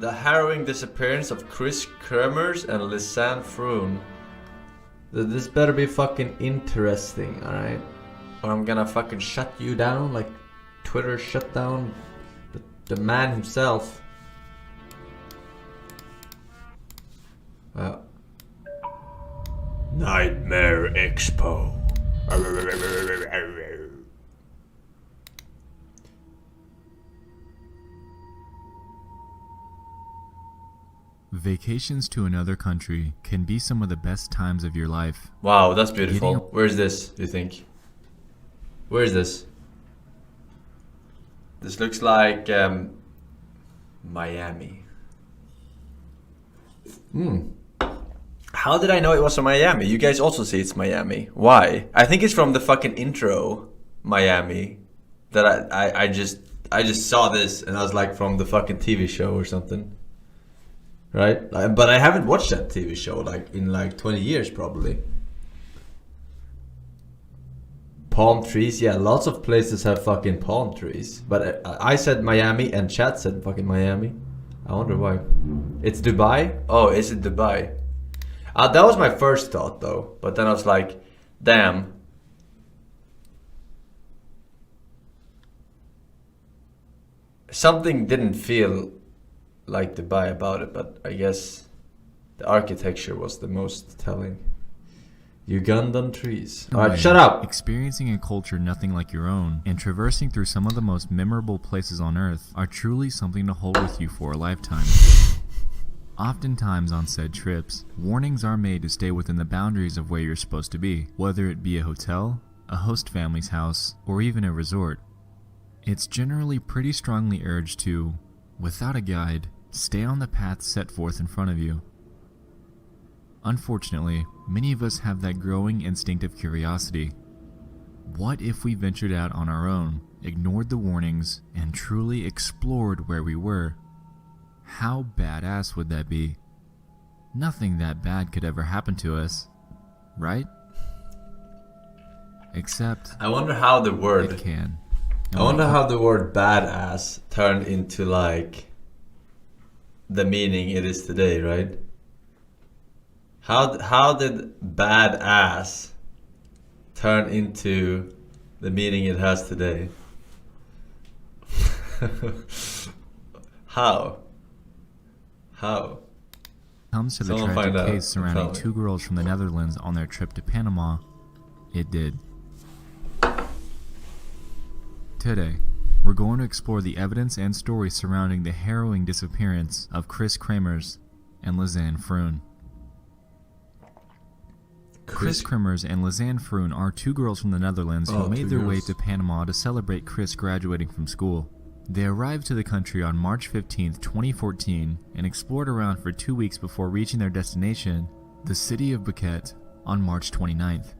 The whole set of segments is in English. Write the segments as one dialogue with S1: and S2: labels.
S1: The harrowing disappearance of Kris, Kremers, and Lisanne Froon. This better be fucking interesting, alright? Or I'm gonna fucking shut you down like Twitter shut down the man himself. Nightmare Expo.
S2: Vacations to another country can be some of the best times of your life.
S1: Wow, that's beautiful. Where's this, do you think? Where is this? This looks like Miami. How did I know it was from Miami? You guys also say it's Miami. Why? I think it's from the fucking intro, Miami. That I just saw this and I was like from the fucking TV show or something. Right? But I haven't watched that TV show like in like 20 years probably. Palm trees, yeah, lots of places have fucking palm trees. But I said Miami and chat said fucking Miami. I wonder why. It's Dubai? Oh, is it Dubai? That was my first thought though. But then I was like, damn. Something didn't feel like Dubai about it, but I guess the architecture was the most telling. Ugandan trees. Alright, shut up!
S2: Experiencing a culture nothing like your own and traversing through some of the most memorable places on earth are truly something to hold with you for a lifetime. Oftentimes on said trips, warnings are made to stay within the boundaries of where you're supposed to be, whether it be a hotel, a host family's house, or even a resort. It's generally pretty strongly urged to, without a guide, stay on the path set forth in front of you. Unfortunately, many of us have that growing instinct of curiosity. What if we ventured out on our own, ignored the warnings, and truly explored where we were? How badass would that be? Nothing that bad could ever happen to us, right? Except
S1: I wonder how the word
S2: it can.
S1: I wonder how the word badass turned into like the meaning it is today, right? How did badass turn into the meaning it has today? How?
S2: Comes to the
S1: Someone
S2: tragic
S1: find out.
S2: case surrounding two girls from the Netherlands on their trip to Panama, it did. Today, we're going to explore the evidence and story surrounding the harrowing disappearance of Kris Kremers and Lisanne Froon. Kris Kremers and Lisanne Froon are two girls from the Netherlands who made their way to Panama to celebrate Kris graduating from school. They arrived to the country on March 15, 2014 and explored around for 2 weeks before reaching their destination, the city of Phuket, on March 29th.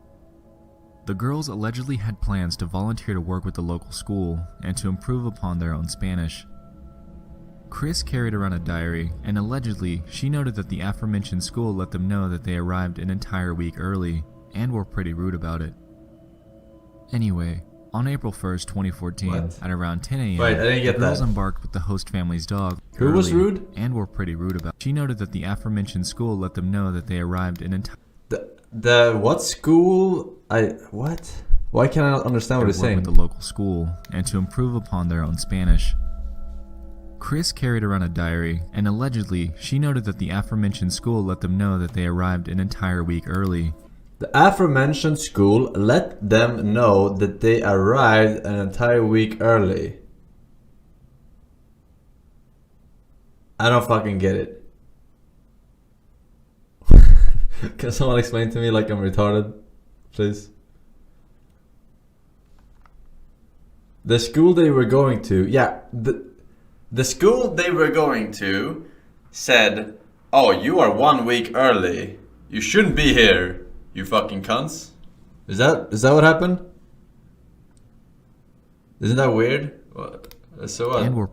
S2: The girls allegedly had plans to volunteer to work with the local school and to improve upon their own Spanish. Kris carried around a diary, and allegedly she noted that the aforementioned school let them know that they arrived an entire week early and were pretty rude about it. Anyway, on April 1st, 2014, at around 10 a.m., the girls embarked with the host family's dog.
S1: Who was rude?
S2: And were pretty rude about it. She noted that the aforementioned school let them know that they arrived an entire...
S1: The what school? What? Why can't I not understand what he's saying?
S2: With the local school and to improve upon their own Spanish. Kris carried around a diary, and allegedly she noted that the aforementioned school let them know that they arrived an entire week early.
S1: The aforementioned school let them know that they arrived an entire week early. I don't fucking get it. Can someone explain to me like I'm retarded? Please. The school they were going to, yeah, the school they were going to said, "Oh, you are 1 week early. You shouldn't be here, you fucking cunts." Is that what happened? Isn't that weird? What? So what?
S2: And were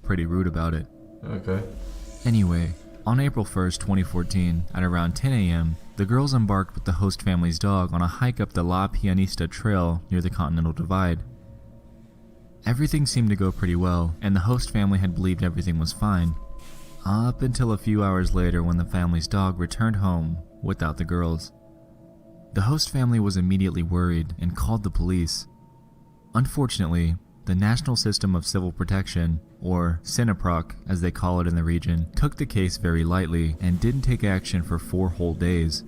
S2: pretty rude about it.
S1: Okay.
S2: Anyway, on April 1st, 2014, at around 10 a.m., the girls embarked with the host family's dog on a hike up the La Pianista Trail near the Continental Divide. Everything seemed to go pretty well, and the host family had believed everything was fine. Up until a few hours later when the family's dog returned home without the girls. The host family was immediately worried and called the police. Unfortunately, the National System of Civil Protection, or CINAPROC as they call it in the region, took the case very lightly and didn't take action for 4 whole days.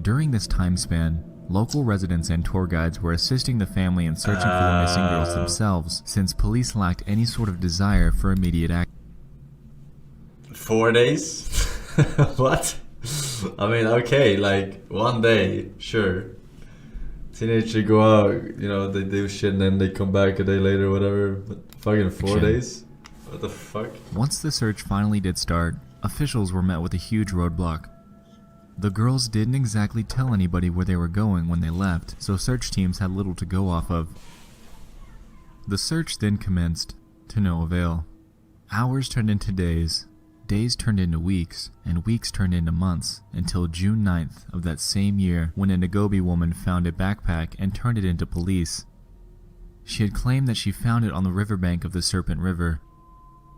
S2: During this time span, local residents and tour guides were assisting the family in searching for the missing girls themselves, since police lacked any sort of desire for immediate action.
S1: 4 days? What? I mean, okay, like 1 day, sure. Teenagers go out, you know, they do shit and then they come back a day later, whatever. But fucking 4 days? What the fuck?
S2: Once the search finally did start, officials were met with a huge roadblock. The girls didn't exactly tell anybody where they were going when they left, so search teams had little to go off of. The search then commenced, to no avail. Hours turned into days, days turned into weeks, and weeks turned into months, until June 9th of that same year when a Nagobi woman found a backpack and turned it into police. She had claimed that she found it on the riverbank of the Serpent River.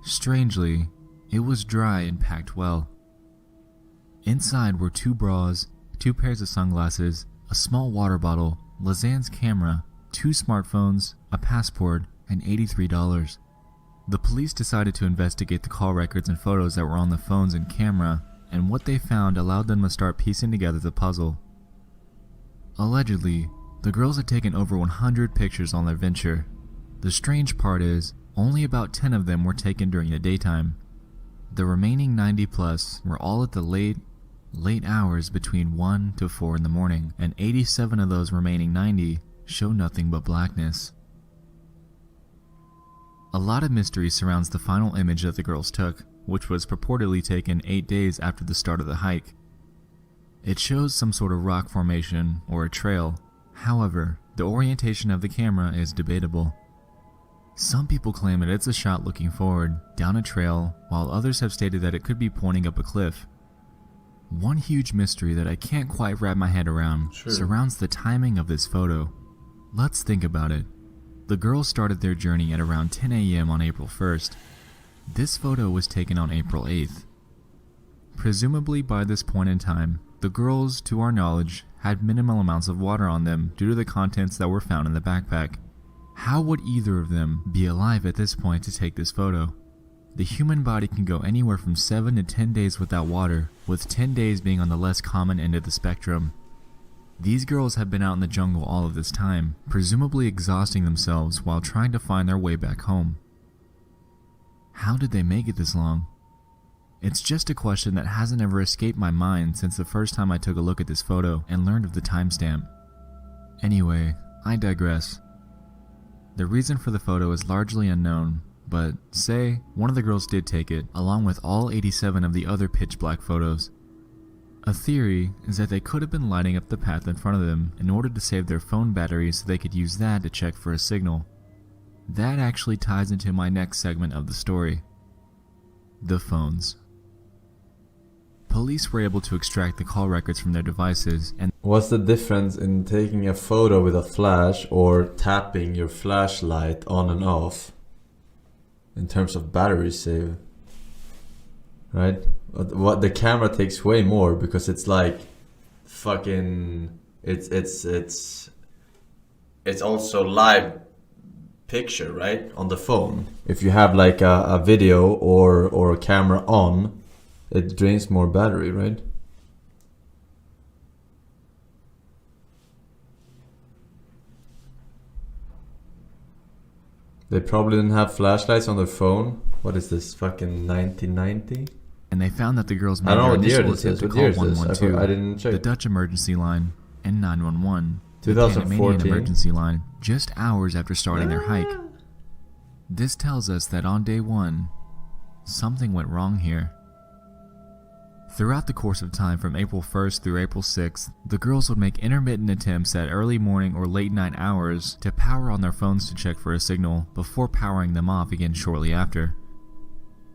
S2: Strangely, it was dry and packed well. Inside were 2 bras, 2 pairs of sunglasses, a small water bottle, Lisanne's camera, 2 smartphones, a passport, and $83. The police decided to investigate the call records and photos that were on the phones and camera, and what they found allowed them to start piecing together the puzzle. Allegedly, the girls had taken over 100 pictures on their venture. The strange part is, only about 10 of them were taken during the daytime. The remaining 90 plus were all at the late hours between 1 to 4 in the morning, and 87 of those remaining 90 show nothing but blackness. A lot of mystery surrounds the final image that the girls took, which was purportedly taken 8 days after the start of the hike. It shows some sort of rock formation or a trail. However, the orientation of the camera is debatable. Some people claim that it's a shot looking forward, down a trail, while others have stated that it could be pointing up a cliff. One huge mystery that I can't quite wrap my head around surrounds the timing of this photo. Let's think about it. The girls started their journey at around 10 a.m. on April 1st. This photo was taken on April 8th. Presumably by this point in time, the girls, to our knowledge, had minimal amounts of water on them due to the contents that were found in the backpack. How would either of them be alive at this point to take this photo? The human body can go anywhere from 7 to 10 days without water, with 10 days being on the less common end of the spectrum. These girls have been out in the jungle all of this time, presumably exhausting themselves while trying to find their way back home. How did they make it this long? It's just a question that hasn't ever escaped my mind since the first time I took a look at this photo and learned of the timestamp. Anyway, I digress. The reason for the photo is largely unknown, but say one of the girls did take it, along with all 87 of the other pitch black photos. A theory is that they could have been lighting up the path in front of them in order to save their phone batteries so they could use that to check for a signal. That actually ties into my next segment of the story. The phones. Police were able to extract the call records from their devices and...
S1: What's the difference in taking a photo with a flash or tapping your flashlight on and off in terms of battery save? Right? What the camera takes way more because it's like fucking it's also live picture, right? On the phone. If you have like a video or a camera on, it drains more battery, right? They probably didn't have flashlights on their phone. What is this, fucking 1990?
S2: And they found that the girls made their initial attempt to call 112,
S1: I didn't check.
S2: the Dutch emergency line, and 911, the
S1: 2014
S2: Panamanian emergency line, just hours after starting their hike. This tells us that on day 1, something went wrong here. Throughout the course of time from April 1st through April 6th, the girls would make intermittent attempts at early morning or late night hours to power on their phones to check for a signal before powering them off again shortly after.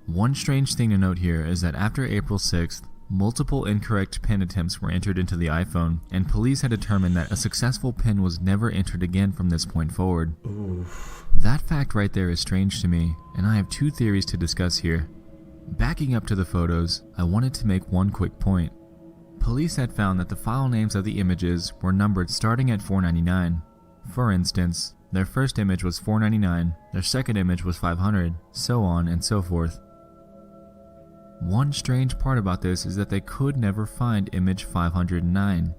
S2: One strange thing to note here is that after April 6th, Multiple incorrect PIN attempts were entered into the iPhone, and police had determined that a successful PIN was never entered again from this point forward.
S1: Oof.
S2: That fact right there is strange to me, and I have two theories to discuss here. Backing up to the photos, I wanted to make one quick point. Police had found that the file names of the images were numbered starting at 499. For instance, their first image was 499, their second image was 500, so on and so forth. One strange part about this is that they could never find image 509.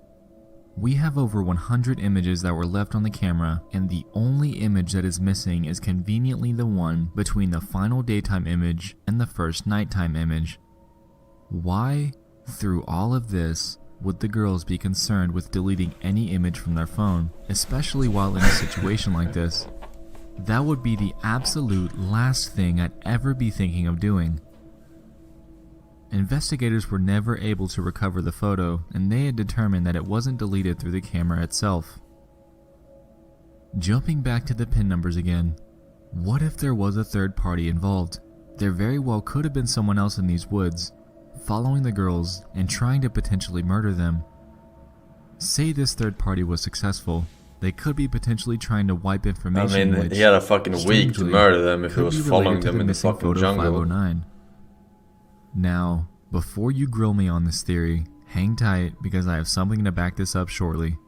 S2: We have over 100 images that were left on the camera, and the only image that is missing is conveniently the one between the final daytime image and the first nighttime image. Why, through all of this, would the girls be concerned with deleting any image from their phone, especially while in a situation like this? That would be the absolute last thing I'd ever be thinking of doing. Investigators were never able to recover the photo, and they had determined that it wasn't deleted through the camera itself. Jumping back to the PIN numbers again, what if there was a third party involved? There very well could have been someone else in these woods, following the girls and trying to potentially murder them. Say this third party was successful, they could be potentially trying to wipe information.
S1: I mean, he had a fucking week to murder them if he was following them in the fucking jungle.
S2: 509. Now, before you grill me on this theory, hang tight because I have something to back this up shortly.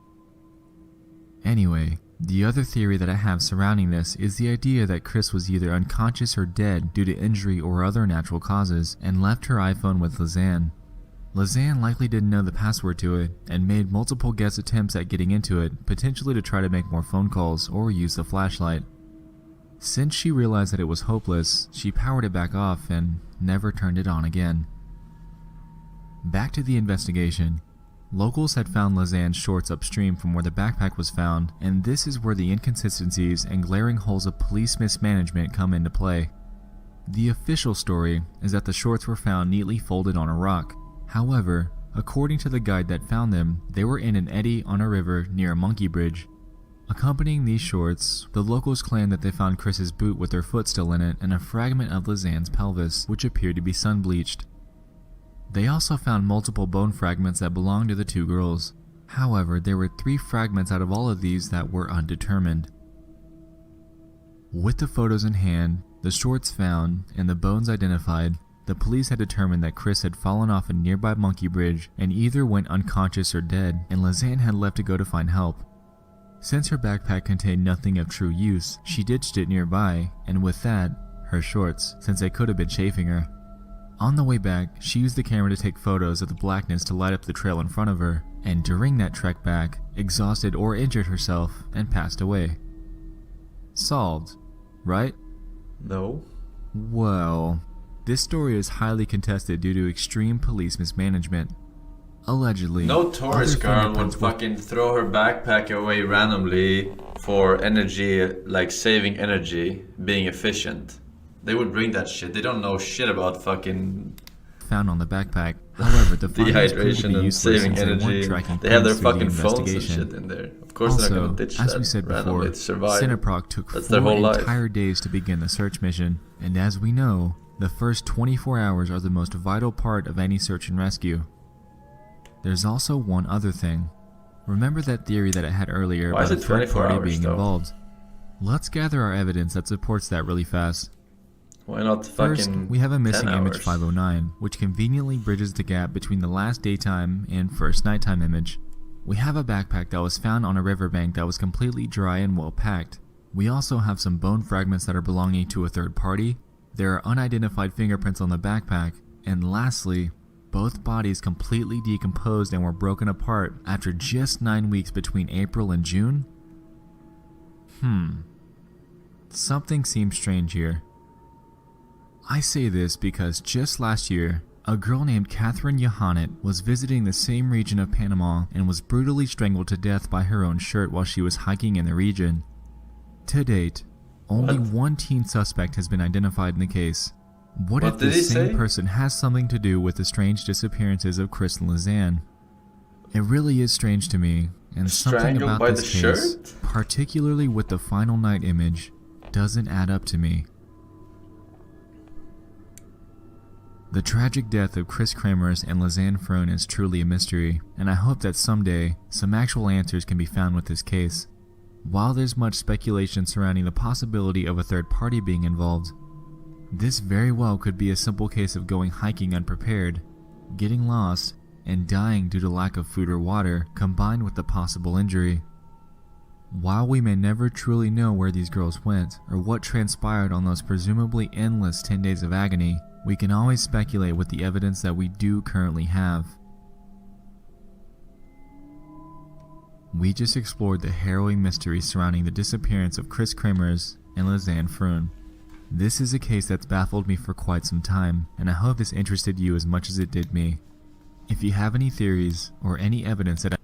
S2: Anyway, the other theory that I have surrounding this is the idea that Kris was either unconscious or dead due to injury or other natural causes and left her iPhone with Lisanne. Lisanne likely didn't know the password to it and made multiple guess attempts at getting into it, potentially to try to make more phone calls or use the flashlight. Since she realized that it was hopeless, she powered it back off and never turned it on again. Back to the investigation. Locals had found Lisanne's shorts upstream from where the backpack was found, and this is where the inconsistencies and glaring holes of police mismanagement come into play. The official story is that the shorts were found neatly folded on a rock. However, according to the guide that found them, they were in an eddy on a river near a monkey bridge. Accompanying these shorts, the locals claimed that they found Kris's boot with her foot still in it and a fragment of Lisanne's pelvis, which appeared to be sun-bleached. They also found multiple bone fragments that belonged to the two girls. However, there were 3 fragments out of all of these that were undetermined. With the photos in hand, the shorts found, and the bones identified, the police had determined that Kris had fallen off a nearby monkey bridge and either went unconscious or dead, and Lisanne had left to go to find help. Since her backpack contained nothing of true use, she ditched it nearby, and with that, her shorts, since they could have been chafing her. On the way back, she used the camera to take photos of the blackness to light up the trail in front of her, and during that trek back, exhausted or injured herself and passed away. Solved, right?
S1: No.
S2: Well, this story is highly contested due to extreme police mismanagement. Allegedly,
S1: no tourist girl would fucking throw her backpack away randomly for energy, like saving energy, being efficient. They would bring that shit. They don't know shit about fucking
S2: found on the backpack. However, the
S1: dehydration and saving energy. They have their fucking phones and shit in there. Of course,
S2: also,
S1: they're not gonna ditch
S2: as
S1: that
S2: we said
S1: randomly
S2: before,
S1: to survive.
S2: Cineproc took
S1: That's
S2: 4
S1: their whole life.
S2: entire days to begin the search mission, and as we know, the first 24 hours are the most vital part of any search and rescue. There's also one other thing. Remember that theory that I had earlier about a third party being involved? Let's gather our evidence that supports that really fast.
S1: Why not
S2: First,
S1: fucking
S2: we have a missing
S1: 10
S2: image
S1: hours?
S2: 509, which conveniently bridges the gap between the last daytime and first nighttime image. We have a backpack that was found on a riverbank that was completely dry and well packed. We also have some bone fragments that are belonging to a third party. There are unidentified fingerprints on the backpack. And lastly, both bodies completely decomposed and were broken apart after just 9 weeks between April and June? Something seems strange here. I say this because just last year, a girl named Catherine Yohannet was visiting the same region of Panama and was brutally strangled to death by her own shirt while she was hiking in the region. To date, only one teen suspect has been identified in the case. What if this same person has something to do with the strange disappearances of Kris and Lisanne? It really is strange to me, and something about this case, particularly with the final night image, doesn't add up to me. The tragic death of Kris Kremers and Lisanne Froon is truly a mystery, and I hope that someday some actual answers can be found with this case. While there's much speculation surrounding the possibility of a third party being involved, this very well could be a simple case of going hiking unprepared, getting lost, and dying due to lack of food or water, combined with the possible injury. While we may never truly know where these girls went, or what transpired on those presumably endless 10 days of agony, we can always speculate with the evidence that we do currently have. We just explored the harrowing mystery surrounding the disappearance of Kris Kremers and Lisanne Froon. This is a case that's baffled me for quite some time, and I hope this interested you as much as it did me. If you have any theories or any evidence that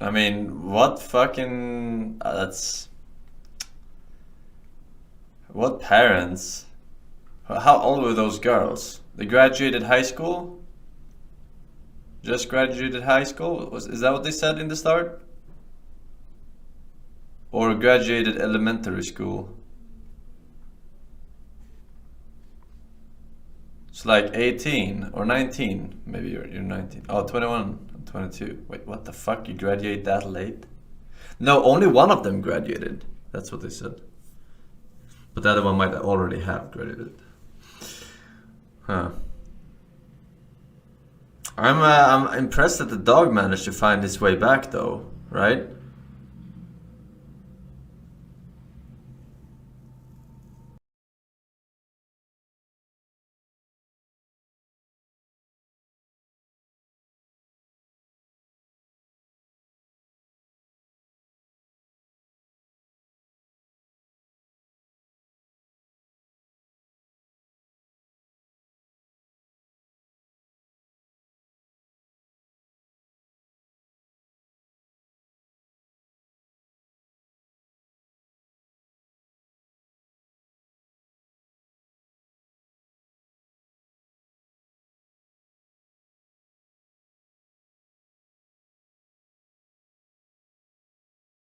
S1: I mean, what fucking... that's... What parents? How old were those girls? They graduated high school? Just graduated high school? Is that what they said in the start? Or graduated elementary school? It's like 18 or 19. Maybe you're 19. Oh, 21. 22. Wait, what the fuck? You graduate that late? No, only one of them graduated. That's what they said. But the other one might already have graduated. Huh. I'm impressed that the dog managed to find his way back though, right?